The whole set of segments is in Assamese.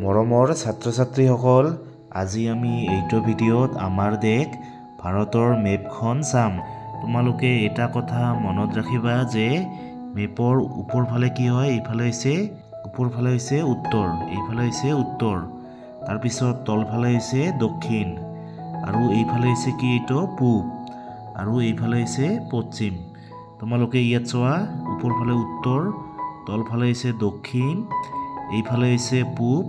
মৰমৰ ছাত্ৰ-ছাত্ৰীসকল, আজি আমি এইটো ভিডিঅ'ত আমাৰ দেশ ভাৰতৰ মেপখন চাম। তোমালোকে এটা কথা মনত ৰাখিবা যে মেপৰ ওপৰ ফালে কি হয়, এইফালে হৈছে ওপৰ ফালে হৈছে উত্তৰ, এইফালে হৈছে উত্তৰ, তাৰপিছত তলফালে হৈছে দক্ষিণ, আৰু এইফালে হৈছে কি এইটো পূব, আৰু এইফালে হৈছে পশ্চিম। তোমালোকে ইয়াত চোৱা, ওপৰ ফালে উত্তৰ, তলফালে হৈছে দক্ষিণ, এইফালে হৈছে পূব,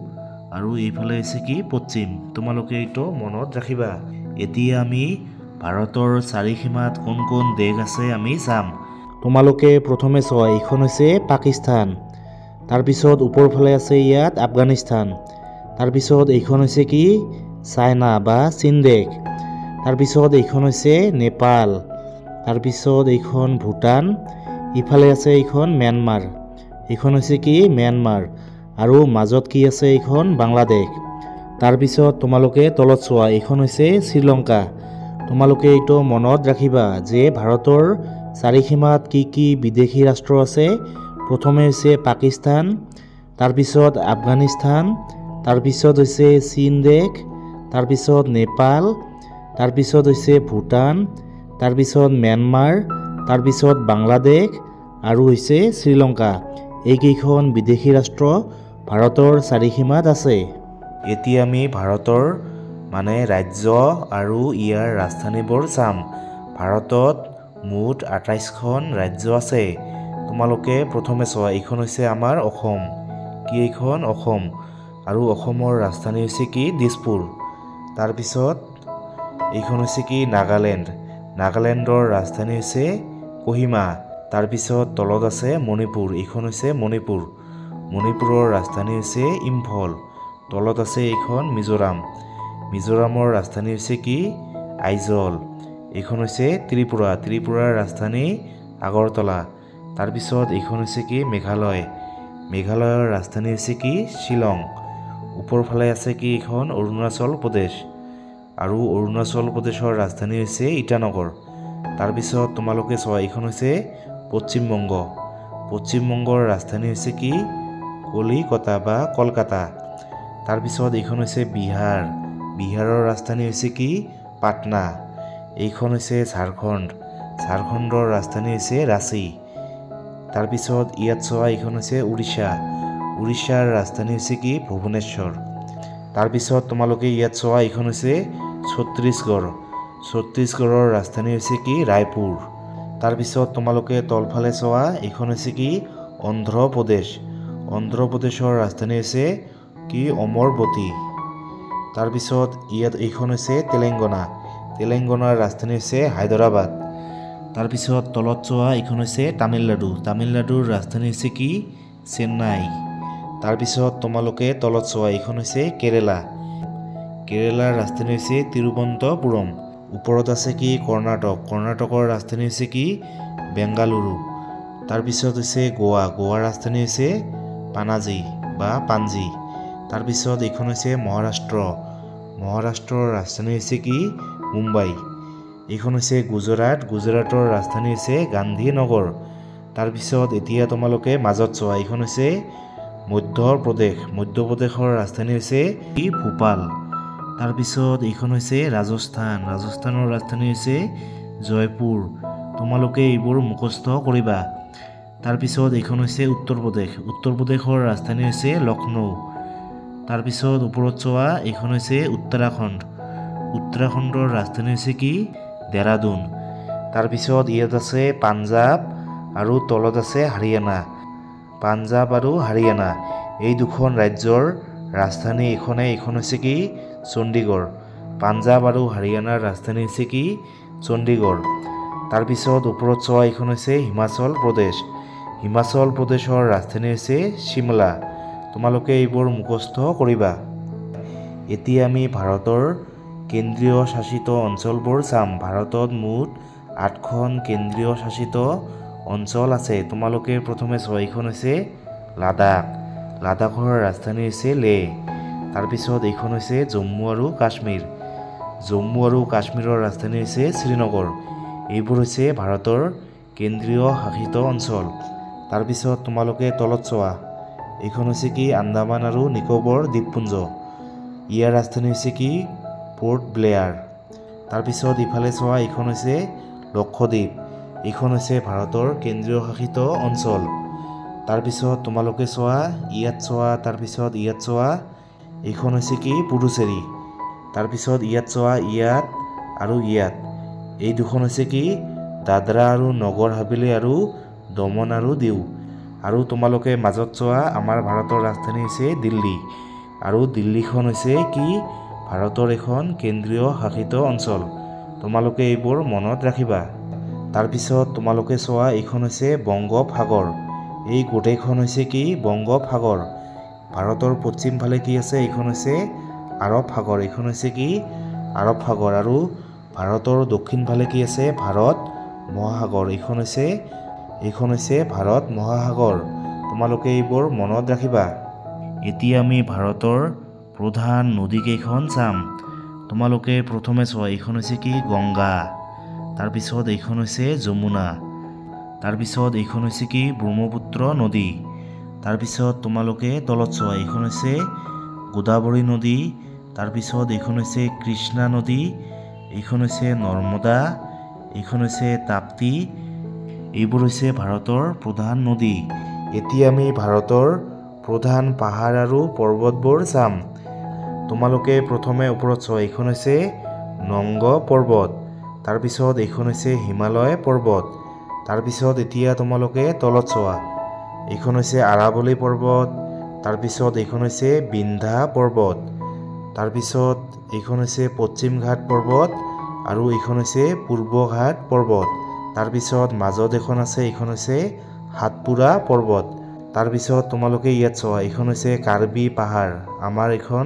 আৰু এইফালে হৈছে কি পশ্চিম। তোমালোকে এইটো মনত ৰাখিবা। এতিয়া আমি ভাৰতৰ চাৰিসীমাত কোন কোন দেশ আছে আমি চাম। তোমালোকে প্ৰথমে চোৱা, এইখন হৈছে পাকিস্তান, তাৰপিছত ওপৰ ফালে আছে ইয়াত আফগানিস্তান, তাৰপিছত এইখন হৈছে কি চাইনা বা চীন দেশ, তাৰপিছত এইখন হৈছে নেপাল, তাৰপিছত এইখন ভূটান, ইফালে আছে এইখন ম্যানমাৰ, এইখন হৈছে কি ম্যানমাৰ, আৰু মাজত কি আছে এইখন বাংলাদেশ। তাৰপিছত তোমালোকে তলত চোৱা, এইখন হৈছে শ্ৰীলংকা। তোমালোকে এইটো মনত ৰাখিবা যে ভাৰতৰ চাৰিসীমাত কি কি বিদেশী ৰাষ্ট্ৰ আছে। প্ৰথমে হৈছে পাকিস্তান, তাৰপিছত আফগানিস্তান, তাৰপিছত হৈছে চীন দেশ, তাৰপিছত নেপাল, তাৰপিছত হৈছে ভূটান, তাৰপিছত ম্যানমাৰ, তাৰপিছত বাংলাদেশ, আৰু হৈছে শ্ৰীলংকা। এইকেইখন বিদেশী ৰাষ্ট্ৰ ভাৰতৰ চাৰিসীমাত আছে। এতিয়া আমি ভাৰতৰ ৰাজ্য আৰু ইয়াৰ ৰাজধানীবোৰ চাম। ভাৰতত মুঠ 28খন ৰাজ্য আছে। তোমালোকে প্ৰথমে চোৱা, এইখন হৈছে আমাৰ অসম। কি এইখন অসম, আৰু অসমৰ ৰাজধানী হৈছে কি দিছপুৰ। তাৰপিছত এইখন হৈছে কি নাগালেণ্ড, নাগালেণ্ডৰ ৰাজধানী হৈছে কোহিমা। তাৰপিছত তলত আছে মণিপুৰ, এইখন হৈছে মণিপুৰ, মণিপুৰৰ ৰাজধানী হৈছে ইম্ফল। তলত আছে এইখন মিজোৰাম, মিজোৰামৰ ৰাজধানী হৈছে কি আইজল। এইখন হৈছে ত্ৰিপুৰা, ত্ৰিপুৰাৰ ৰাজধানী আগৰতলা। তাৰপিছত এইখন হৈছে কি মেঘালয়, মেঘালয়ৰ ৰাজধানী হৈছে কি শ্বিলং। ওপৰ ফালে আছে কি এইখন অৰুণাচল প্ৰদেশ, আৰু অৰুণাচল প্ৰদেশৰ ৰাজধানী হৈছে ইটানগৰ। তাৰপিছত তোমালোকে চোৱা, এইখন হৈছে পশ্চিমবংগ, পশ্চিমবংগৰ ৰাজধানী হৈছে কি কলিকতা বা কলকাতা। তাৰপিছত এইখন হৈছে বিহাৰ, বিহাৰৰ ৰাজধানী হৈছে কি পাটনা। এইখন হৈছে ঝাৰখণ্ড, ঝাৰখণ্ডৰ ৰাজধানী হৈছে ৰাঁচী। তাৰপিছত ইয়াত চোৱা, এইখন হৈছে উৰিষ্যা, উৰিষ্যাৰ ৰাজধানী হৈছে কি ভুৱনেশ্বৰ। তাৰপিছত তোমালোকে ইয়াত চোৱা, এইখন হৈছে ছত্তীশগড়, ছত্তীশগড়ৰ ৰাজধানী হৈছে কি ৰায়পুৰ। তাৰপিছত তোমালোকে তলফালে চোৱা, এইখন হৈছে কি অন্ধ্ৰপ্ৰদেশ, অন্ধ্ৰপ্ৰদেশৰ ৰাজধানী হৈছে কি অমৰবতী। তাৰপিছত ইয়াত এইখন হৈছে তেলেংগানা, তেলেংগানাৰ ৰাজধানী হৈছে হায়দৰাবাদ। তাৰপিছত তলত চোৱা, এইখন হৈছে তামিলনাডু, তামিলনাডুৰ ৰাজধানী হৈছে কি চেন্নাই। তাৰপিছত তোমালোকে তলত চোৱা, এইখন হৈছে কেৰেলা, কেৰেলাৰ ৰাজধানী হৈছে তিৰুৱনন্তপুৰম। ওপৰত আছে কি কৰ্ণাটক, কৰ্ণাটকৰ ৰাজধানী হৈছে কি বেংগালুৰু। তাৰপিছত হৈছে গোৱা, গোৱাৰ ৰাজধানী হৈছে পানাজী বা পাঞ্জী। তাৰপিছত এইখন হৈছে মহাৰাষ্ট্ৰ, মহাৰাষ্ট্ৰৰ ৰাজধানী হৈছে কি মুম্বাই। এইখন হৈছে গুজৰাট, গুজৰাটৰ ৰাজধানী হৈছে গান্ধীনগৰ। তাৰপিছত এতিয়া তোমালোকে মাজত চোৱা, এইখন হৈছে মধ্যপ্ৰদেশ, মধ্যপ্ৰদেশৰ ৰাজধানী হৈছে কি ভূপাল। তাৰপিছত এইখন হৈছে ৰাজস্থান, ৰাজস্থানৰ ৰাজধানী হৈছে জয়পুৰ। তোমালোকে এইবোৰ মুখস্থ কৰিবা। তাৰপিছত এইখন হৈছে উত্তৰ প্ৰদেশ, উত্তৰ প্ৰদেশৰ ৰাজধানী হৈছে লক্ষ্ণৌ। তাৰপিছত ওপৰত চোৱা, এইখন হৈছে উত্তৰাখণ্ড, উত্তৰাখণ্ডৰ ৰাজধানী হৈছে কি দেৰাডুন। তাৰপিছত ইয়াত আছে পাঞ্জাৱ, আৰু তলত আছে হাৰিয়ানা, পাঞ্জাৱ আৰু হাৰিয়ানা। এই দুখন ৰাজ্যৰ ৰাজধানী এইখন হৈছে কি চণ্ডীগড়, পাঞ্জাৱ আৰু হাৰিয়ানাৰ ৰাজধানী হৈছে কি চণ্ডীগড়। তাৰপিছত ওপৰত চোৱা, এইখন হৈছে হিমাচল প্ৰদেশ, হিমাচল প্ৰদেশৰ ৰাজধানী হৈছে চিমলা। তোমালোকে এইবোৰ মুখস্থ কৰিবা। এতিয়া আমি ভাৰতৰ কেন্দ্ৰীয় শাসিত অঞ্চলবোৰ চাম। ভাৰতত মুঠ 8খন কেন্দ্ৰীয় শাসিত অঞ্চল আছে। তোমালোকে প্ৰথমে চোৱা, এইখন হৈছে লাডাখ, লাডাখৰ ৰাজধানী হৈছে লেহ। তাৰপিছত এইখন হৈছে জম্মু আৰু কাশ্মীৰ, জম্মু আৰু কাশ্মীৰৰ ৰাজধানী হৈছে শ্ৰীনগৰ। এইবোৰ হৈছে ভাৰতৰ কেন্দ্ৰীয় শাসিত অঞ্চল। তাৰপিছত তোমালোকে তলত চোৱা, এইখন হৈছে কি আন্দামান আৰু নিকোবৰ দ্বীপপুঞ্জ। ইয়াৰ ৰাজধানী হৈছে কি পৰ্ট ব্লেয়াৰ। তাৰপিছত ইফালে চোৱা এইখন হৈছে লক্ষদ্বীপ। এইখন হৈছে ভাৰতৰ কেন্দ্ৰীয় শাসিত অঞ্চল। তাৰপিছত তোমালোকে চোৱা ইয়াত চোৱা, তাৰপিছত ইয়াত চোৱা এইখন হৈছে কি পুডুচেৰী। তাৰপিছত ইয়াত চোৱা ইয়াত আৰু ইয়াত এই দুখন হৈছে কি দাদৰা আৰু নগৰ হাভেলী আৰু দমন আৰু দিউ। আৰু তোমালোকে মাজত চোৱা আমাৰ ভাৰতৰ ৰাজধানী হৈছে দিল্লী। আৰু দিল্লীখন হৈছে কি ভাৰতৰ এখন কেন্দ্ৰীয় শাসিত অঞ্চল। তোমালোকে এইবোৰ মনত ৰাখিবা। তাৰপিছত তোমালোকে চোৱা এইখন হৈছে বংগোপসাগৰ। এই গোটেইখন হৈছে কি বংগোপসাগৰ। ভাৰতৰ পশ্চিম ফালে কি আছে এইখন হৈছে আৰৱ সাগৰ। এইখন হৈছে কি আৰৱ সাগৰ। আৰু ভাৰতৰ দক্ষিণ ফালে কি আছে ভাৰত মহাসাগৰ। এইখন হৈছে ভাৰত মহাসাগৰ। তোমালোকে এইবোৰ মনত ৰাখিবা। এতিয়া আমি ভাৰতৰ প্ৰধান নদীকেইখন চাম। তোমালোকে প্ৰথমে চোৱা এইখন হৈছে কি গংগা। তাৰপিছত এইখন হৈছে যমুনা। তাৰপিছত এইখন হৈছে কি ব্ৰহ্মপুত্ৰ নদী। তাৰপিছত তোমালোকে তলত চোৱা এইখন হৈছে গোদাবৰী নদী। তাৰপিছত এইখন হৈছে কৃষ্ণা নদী। এইখন হৈছে নৰ্মদা। এইখন হৈছে তাপ্তি। এইবোৰ হৈছে ভাৰতৰ প্ৰধান নদী। এতিয়া আমি ভাৰতৰ প্ৰধান পাহাৰ আৰু পৰ্বতবোৰ চাম। তোমালোকে প্ৰথমে ওপৰত চোৱা এইখন হৈছে নংগ পৰ্বত। তাৰপিছত এইখন হৈছে হিমালয় পৰ্বত। তাৰপিছত এতিয়া তোমালোকে তলত চোৱা এইখন হৈছে আৰাৱলী পৰ্বত। তাৰপিছত এইখন হৈছে বিন্ধ্যা পৰ্বত। তাৰপিছত এইখন হৈছে পশ্চিম ঘাট পৰ্বত আৰু এইখন হৈছে পূৰ্ব ঘাট পৰ্বত। তাৰপিছত মাজত এখন আছে এইখন হৈছে সাতপুৰা পৰ্বত। তাৰপিছত তোমালোকে ইয়াত চোৱা এইখন হৈছে কাৰ্বি পাহাৰ। আমাৰ এইখন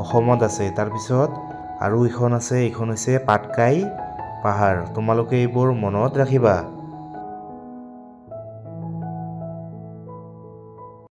অসমত আছে। তাৰপিছত আৰু এইখন আছে এইখন হৈছে পাটকাই পাহাৰ। তোমালোকে এইবোৰ মনত ৰাখিবা।